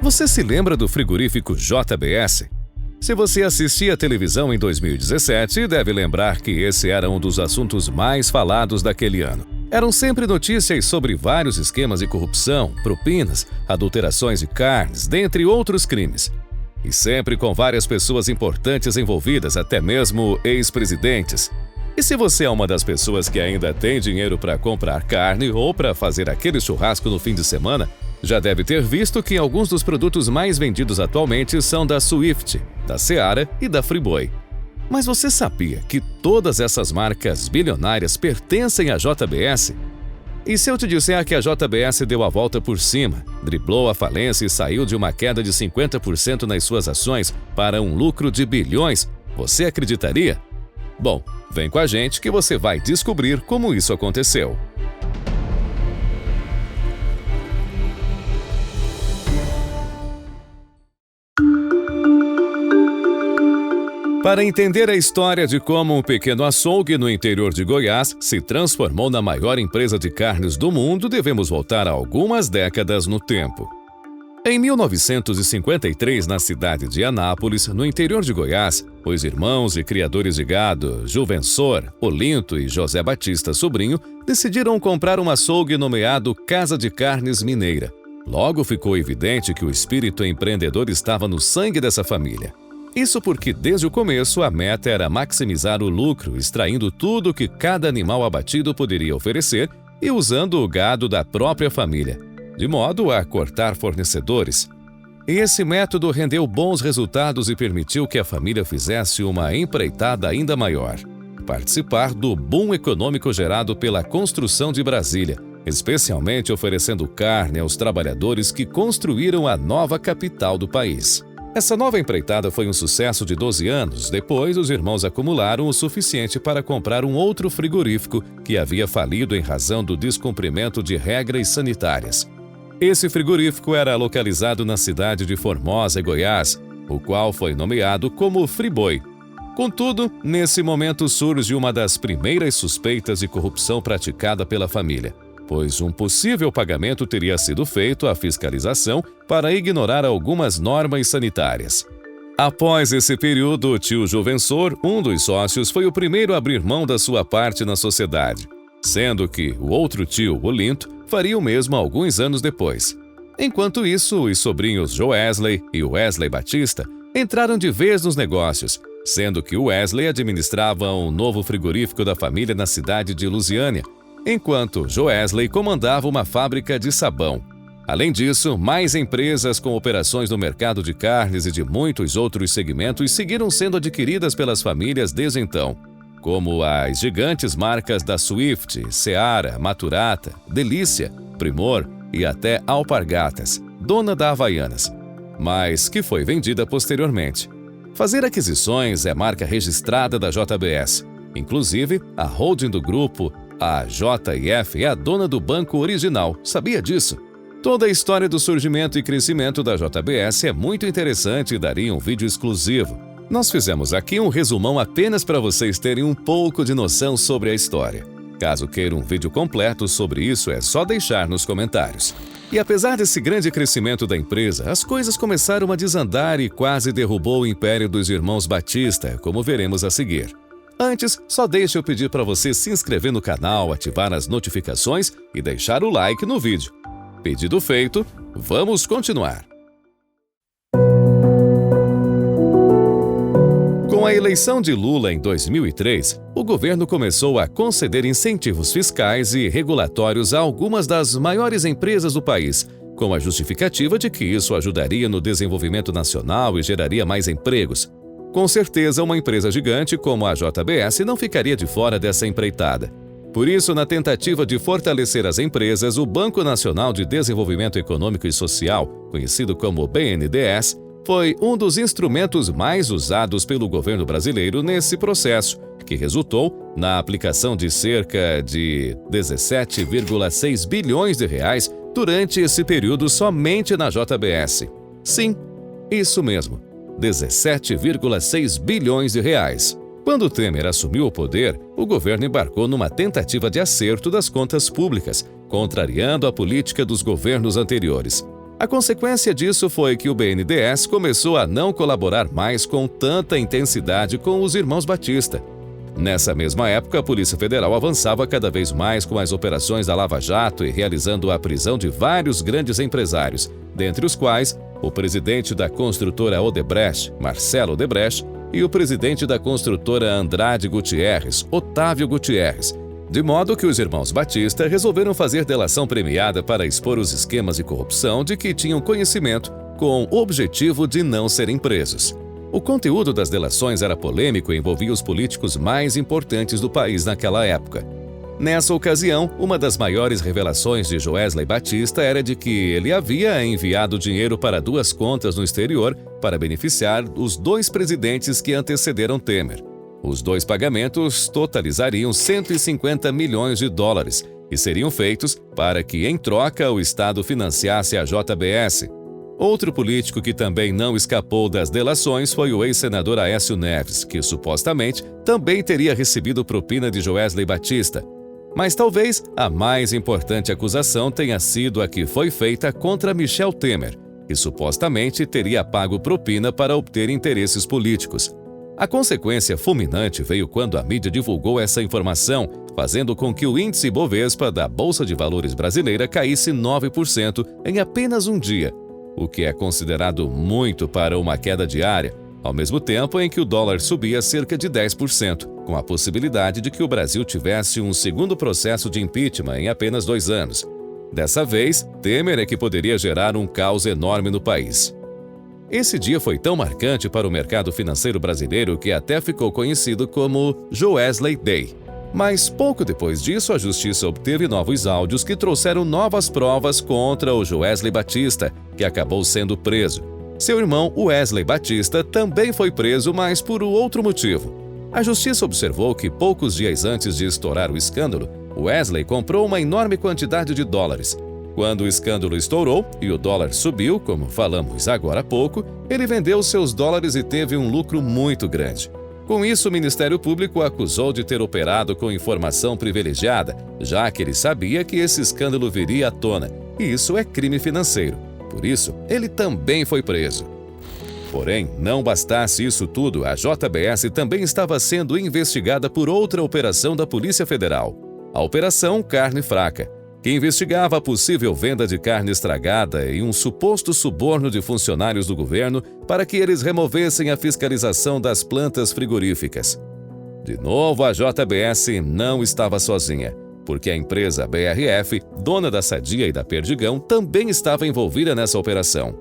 Você se lembra do frigorífico JBS? Se você assistia à televisão em 2017, deve lembrar que esse era um dos assuntos mais falados daquele ano. Eram sempre notícias sobre vários esquemas de corrupção, propinas, adulterações de carnes, dentre outros crimes. E sempre com várias pessoas importantes envolvidas, até mesmo ex-presidentes. E se você é uma das pessoas que ainda tem dinheiro para comprar carne ou para fazer aquele churrasco no fim de semana, já deve ter visto que alguns dos produtos mais vendidos atualmente são da Swift, da Seara e da Friboi. Mas você sabia que todas essas marcas bilionárias pertencem à JBS? E se eu te disser que a JBS deu a volta por cima, driblou a falência e saiu de uma queda de 50% nas suas ações para um lucro de bilhões, você acreditaria? Bom, vem com a gente que você vai descobrir como isso aconteceu. Para entender a história de como um pequeno açougue no interior de Goiás se transformou na maior empresa de carnes do mundo, devemos voltar algumas décadas no tempo. Em 1953, na cidade de Anápolis, no interior de Goiás, os irmãos e criadores de gado, Juvensor, Olinto e José Batista Sobrinho, decidiram comprar um açougue nomeado Casa de Carnes Mineira. Logo ficou evidente que o espírito empreendedor estava no sangue dessa família. Isso porque, desde o começo, a meta era maximizar o lucro, extraindo tudo que cada animal abatido poderia oferecer e usando o gado da própria família, de modo a cortar fornecedores. Esse método rendeu bons resultados e permitiu que a família fizesse uma empreitada ainda maior: participar do boom econômico gerado pela construção de Brasília, especialmente oferecendo carne aos trabalhadores que construíram a nova capital do país. Essa nova empreitada foi um sucesso de 12 anos. Depois, os irmãos acumularam o suficiente para comprar um outro frigorífico que havia falido em razão do descumprimento de regras sanitárias. Esse frigorífico era localizado na cidade de Formosa, Goiás, o qual foi nomeado como Friboi. Contudo, nesse momento surge uma das primeiras suspeitas de corrupção praticada pela família, pois um possível pagamento teria sido feito à fiscalização para ignorar algumas normas sanitárias. Após esse período, o tio Juvensor, um dos sócios, foi o primeiro a abrir mão da sua parte na sociedade, sendo que o outro tio, Olinto, faria o mesmo alguns anos depois. Enquanto isso, os sobrinhos Joesley e Wesley Batista entraram de vez nos negócios, sendo que Wesley administrava um novo frigorífico da família na cidade de Lusiânia, enquanto Joesley comandava uma fábrica de sabão. Além disso, mais empresas com operações no mercado de carnes e de muitos outros segmentos seguiram sendo adquiridas pelas famílias desde então, como as gigantes marcas da Swift, Seara, Maturata, Delícia, Primor e até Alpargatas, dona da Havaianas, mas que foi vendida posteriormente. Fazer aquisições é marca registrada da JBS. Inclusive, a holding do grupo, a JF, é a dona do banco original. Sabia disso? Toda a história do surgimento e crescimento da JBS é muito interessante e daria um vídeo exclusivo. Nós fizemos aqui um resumão apenas para vocês terem um pouco de noção sobre a história. Caso queira um vídeo completo sobre isso, é só deixar nos comentários. E apesar desse grande crescimento da empresa, as coisas começaram a desandar e quase derrubou o império dos irmãos Batista, como veremos a seguir. Antes, só deixa eu pedir para você se inscrever no canal, ativar as notificações e deixar o like no vídeo. Pedido feito, vamos continuar. Com a eleição de Lula em 2003, o governo começou a conceder incentivos fiscais e regulatórios a algumas das maiores empresas do país, com a justificativa de que isso ajudaria no desenvolvimento nacional e geraria mais empregos. Com certeza, uma empresa gigante como a JBS não ficaria de fora dessa empreitada. Por isso, na tentativa de fortalecer as empresas, o Banco Nacional de Desenvolvimento Econômico e Social, conhecido como BNDES, foi um dos instrumentos mais usados pelo governo brasileiro nesse processo, que resultou na aplicação de cerca de 17,6 bilhões de reais durante esse período somente na JBS. Sim, isso mesmo, 17,6 bilhões de reais. Quando Temer assumiu o poder, o governo embarcou numa tentativa de acerto das contas públicas, contrariando a política dos governos anteriores. A consequência disso foi que o BNDES começou a não colaborar mais com tanta intensidade com os irmãos Batista. Nessa mesma época, a Polícia Federal avançava cada vez mais com as operações da Lava Jato e realizando a prisão de vários grandes empresários, dentre os quais o presidente da construtora Odebrecht, Marcelo Odebrecht, e o presidente da construtora Andrade Gutierrez, Otávio Gutierrez, de modo que os irmãos Batista resolveram fazer delação premiada para expor os esquemas de corrupção de que tinham conhecimento, com o objetivo de não serem presos. O conteúdo das delações era polêmico e envolvia os políticos mais importantes do país naquela época. Nessa ocasião, uma das maiores revelações de Joesley Batista era de que ele havia enviado dinheiro para 2 contas no exterior para beneficiar os 2 presidentes que antecederam Temer. Os 2 pagamentos totalizariam 150 milhões de dólares e seriam feitos para que, em troca, o Estado financiasse a JBS. Outro político que também não escapou das delações foi o ex-senador Aécio Neves, que supostamente também teria recebido propina de Joesley Batista. Mas talvez a mais importante acusação tenha sido a que foi feita contra Michel Temer, que supostamente teria pago propina para obter interesses políticos. A consequência fulminante veio quando a mídia divulgou essa informação, fazendo com que o índice Bovespa da Bolsa de Valores brasileira caísse 9% em apenas um dia, o que é considerado muito para uma queda diária, ao mesmo tempo em que o dólar subia cerca de 10%, com a possibilidade de que o Brasil tivesse um segundo processo de impeachment em apenas 2 anos. Dessa vez, Temer é que poderia gerar um caos enorme no país. Esse dia foi tão marcante para o mercado financeiro brasileiro que até ficou conhecido como Joesley Day. Mas pouco depois disso, a justiça obteve novos áudios que trouxeram novas provas contra o Joesley Batista, que acabou sendo preso. Seu irmão, Wesley Batista, também foi preso, mas por outro motivo. A justiça observou que poucos dias antes de estourar o escândalo, Wesley comprou uma enorme quantidade de dólares. Quando o escândalo estourou e o dólar subiu, como falamos agora há pouco, ele vendeu seus dólares e teve um lucro muito grande. Com isso, o Ministério Público o acusou de ter operado com informação privilegiada, já que ele sabia que esse escândalo viria à tona, e isso é crime financeiro. Por isso, ele também foi preso. Porém, não bastasse isso tudo, a JBS também estava sendo investigada por outra operação da Polícia Federal, a Operação Carne Fraca, que investigava a possível venda de carne estragada e um suposto suborno de funcionários do governo para que eles removessem a fiscalização das plantas frigoríficas. De novo, a JBS não estava sozinha, porque a empresa BRF, dona da Sadia e da Perdigão, também estava envolvida nessa operação.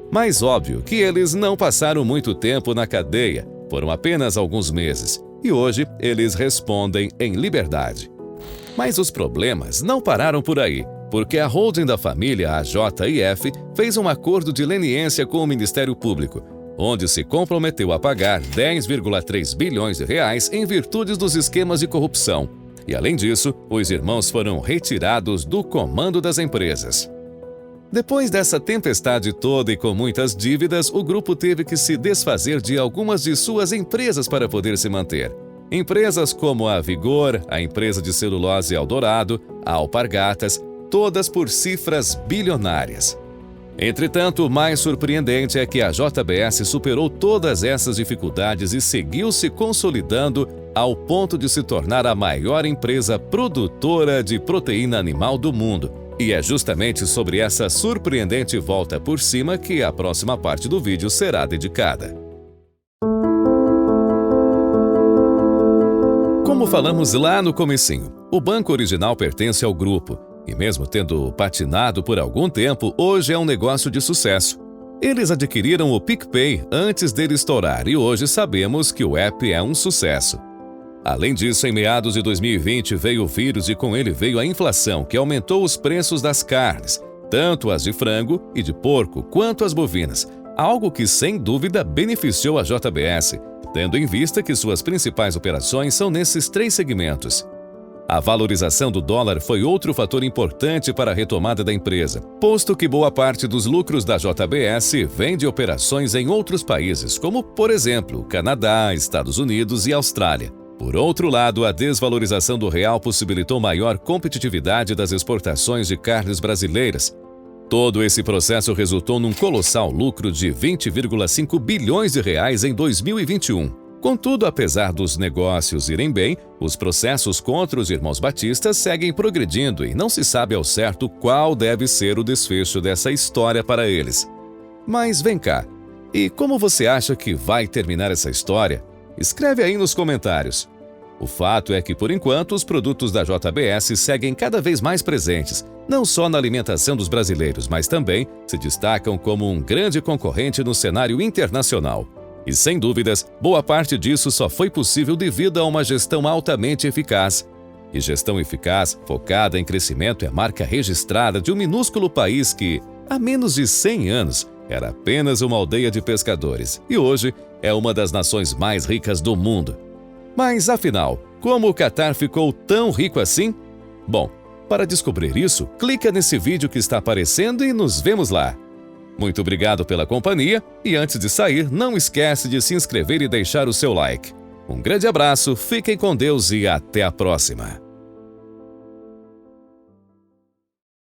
Mas óbvio que eles não passaram muito tempo na cadeia, foram apenas alguns meses, e hoje eles respondem em liberdade. Mas os problemas não pararam por aí, porque a holding da família, a JIF, fez um acordo de leniência com o Ministério Público, onde se comprometeu a pagar 10,3 bilhões de reais em virtude dos esquemas de corrupção. E, além disso, os irmãos foram retirados do comando das empresas. Depois dessa tempestade toda e com muitas dívidas, o grupo teve que se desfazer de algumas de suas empresas para poder se manter. Empresas como a Vigor, a empresa de celulose Eldorado, a Alpargatas, todas por cifras bilionárias. Entretanto, o mais surpreendente é que a JBS superou todas essas dificuldades e seguiu se consolidando ao ponto de se tornar a maior empresa produtora de proteína animal do mundo. E é justamente sobre essa surpreendente volta por cima que a próxima parte do vídeo será dedicada. Como falamos lá no comecinho, o banco original pertence ao grupo, e mesmo tendo patinado por algum tempo, hoje é um negócio de sucesso. Eles adquiriram o PicPay antes dele estourar e hoje sabemos que o app é um sucesso. Além disso, em meados de 2020 veio o vírus e com ele veio a inflação, que aumentou os preços das carnes, tanto as de frango e de porco quanto as bovinas, algo que sem dúvida beneficiou a JBS, tendo em vista que suas principais operações são nesses 3 segmentos. A valorização do dólar foi outro fator importante para a retomada da empresa, posto que boa parte dos lucros da JBS vem de operações em outros países, como, por exemplo, Canadá, Estados Unidos e Austrália. Por outro lado, a desvalorização do real possibilitou maior competitividade das exportações de carnes brasileiras. Todo esse processo resultou num colossal lucro de 20,5 bilhões de reais em 2021. Contudo, apesar dos negócios irem bem, os processos contra os irmãos Batistas seguem progredindo e não se sabe ao certo qual deve ser o desfecho dessa história para eles. Mas vem cá, e como você acha que vai terminar essa história? Escreve aí nos comentários. O fato é que, por enquanto, os produtos da JBS seguem cada vez mais presentes, não só na alimentação dos brasileiros, mas também se destacam como um grande concorrente no cenário internacional. E, sem dúvidas, boa parte disso só foi possível devido a uma gestão altamente eficaz. E gestão eficaz, focada em crescimento, é marca registrada de um minúsculo país que, há menos de 100 anos, era apenas uma aldeia de pescadores e hoje é uma das nações mais ricas do mundo. Mas, afinal, como o Catar ficou tão rico assim? Bom, para descobrir isso, clica nesse vídeo que está aparecendo e nos vemos lá. Muito obrigado pela companhia e antes de sair, não esquece de se inscrever e deixar o seu like. Um grande abraço, fiquem com Deus e até a próxima!